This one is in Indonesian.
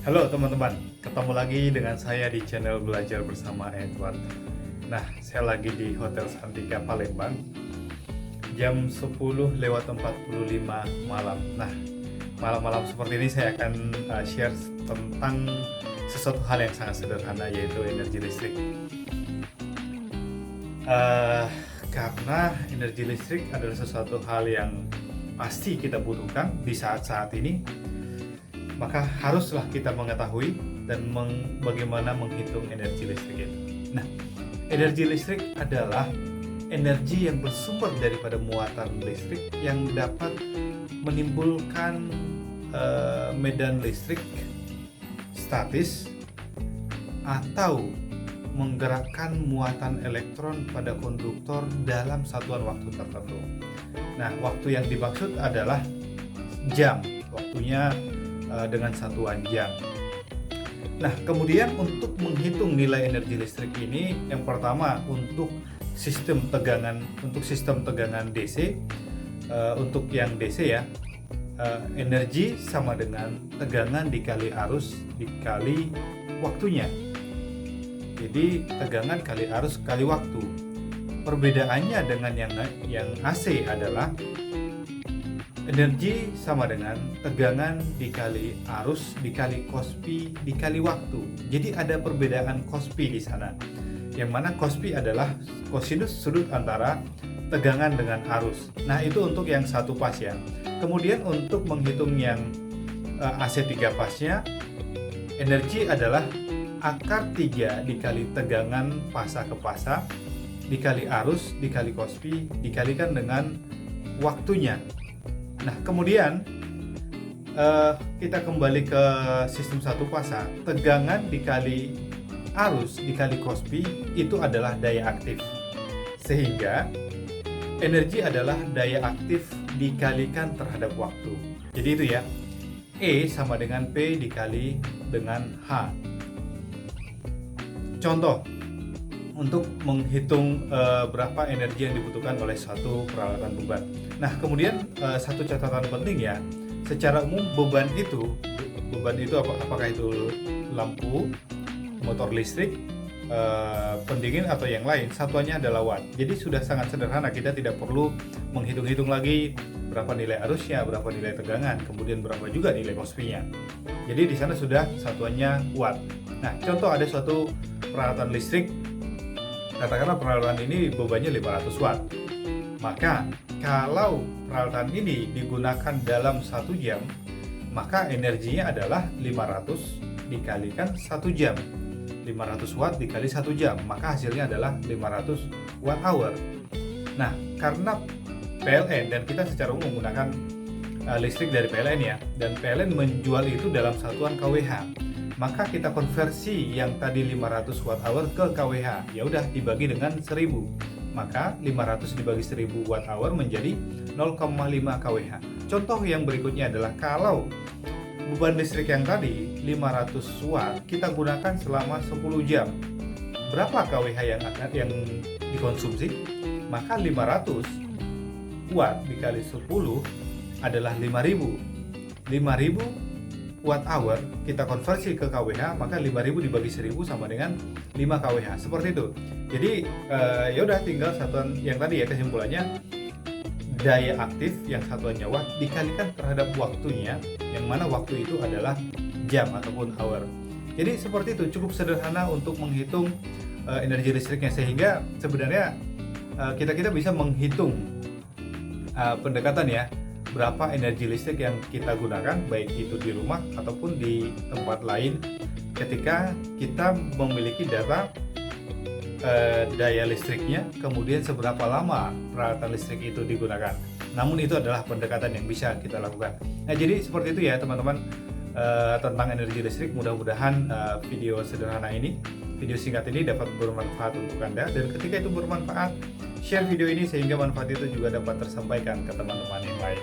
Halo teman-teman, ketemu lagi dengan saya di channel Belajar Bersama Edward. Nah, saya lagi di Hotel Santika Palembang, jam 10:45 malam. Nah, malam-malam seperti ini saya akan share tentang sesuatu hal yang sangat sederhana, yaitu energi listrik. Karena energi listrik adalah sesuatu hal yang pasti kita butuhkan di saat-saat ini, maka haruslah kita mengetahui dan bagaimana menghitung energi listrik itu. Nah, energi listrik adalah energi yang bersumber daripada muatan listrik yang dapat menimbulkan medan listrik statis atau menggerakkan muatan elektron pada konduktor dalam satuan waktu tertentu. Nah, waktu yang dimaksud adalah jam, waktunya dengan satuan jam. Nah, kemudian untuk menghitung nilai energi listrik ini, yang pertama untuk sistem tegangan DC, untuk yang DC ya, energi sama dengan tegangan dikali arus dikali waktunya. Jadi tegangan kali arus kali waktu. Perbedaannya dengan yang AC adalah energi sama dengan tegangan dikali arus dikali cos-pi dikali waktu. Jadi ada perbedaan cos-pi di sana. Yang mana cos-pi adalah kosinus sudut antara tegangan dengan arus. Nah, itu untuk yang satu pas ya. Kemudian untuk menghitung yang AC 3 pasnya, energi adalah akar 3 dikali tegangan pasa ke pasa dikali arus dikali cos-pi dikalikan dengan waktunya. Nah, kemudian kita kembali ke sistem satu fasa. Tegangan dikali arus dikali cos-pi itu adalah daya aktif. Sehingga energi adalah daya aktif dikalikan terhadap waktu. Jadi itu ya. E sama dengan P dikali dengan H. Contoh untuk menghitung berapa energi yang dibutuhkan oleh suatu peralatan beban. Nah, kemudian satu catatan penting ya, secara umum beban itu apakah itu lampu, motor listrik, pendingin atau yang lain, satuannya adalah watt. Jadi sudah sangat sederhana, kita tidak perlu menghitung-hitung lagi berapa nilai arusnya, berapa nilai tegangan, kemudian berapa juga nilai cos-pi-nya. Jadi di sana sudah satuannya watt. Nah, contoh ada suatu peralatan listrik, katakanlah peralatan ini bebannya 500 watt. Maka kalau peralatan ini digunakan dalam 1 jam, maka energinya adalah 500 dikalikan 1 jam. 500 watt dikali 1 jam, maka hasilnya adalah 500 watt hour. Nah, karena PLN, dan kita secara umum menggunakan listrik dari PLN ya, dan PLN menjual itu dalam satuan kWh, maka kita konversi yang tadi 500 watt hour ke kWh. Ya udah dibagi dengan 1000. Maka 500 dibagi 1000 watt hour menjadi 0,5 kWh. Contoh yang berikutnya adalah kalau beban listrik yang tadi 500 watt kita gunakan selama 10 jam. Berapa kWh yang dikonsumsi? Maka 500 watt dikali 10 adalah 5000. 5000 watt hour kita konversi ke kWh, maka 5000 dibagi 1000 sama dengan 5 kWh. Seperti itu. Jadi ya udah tinggal satuan yang tadi ya, kesimpulannya daya aktif yang satuannya watt dikalikan terhadap waktunya, yang mana waktu itu adalah jam ataupun hour. Jadi seperti itu, cukup sederhana untuk menghitung energi listriknya, sehingga sebenarnya kita bisa menghitung pendekatan ya, berapa energi listrik yang kita gunakan, baik itu di rumah ataupun di tempat lain, ketika kita memiliki data daya listriknya, kemudian seberapa lama peralatan listrik itu digunakan. Namun itu adalah pendekatan yang bisa kita lakukan. Nah, jadi seperti itu ya teman-teman, tentang energi listrik. Mudah-mudahan video sederhana ini, video singkat ini dapat bermanfaat untuk Anda, dan ketika itu bermanfaat, share video ini sehingga manfaat itu juga dapat tersampaikan ke teman-teman yang lain.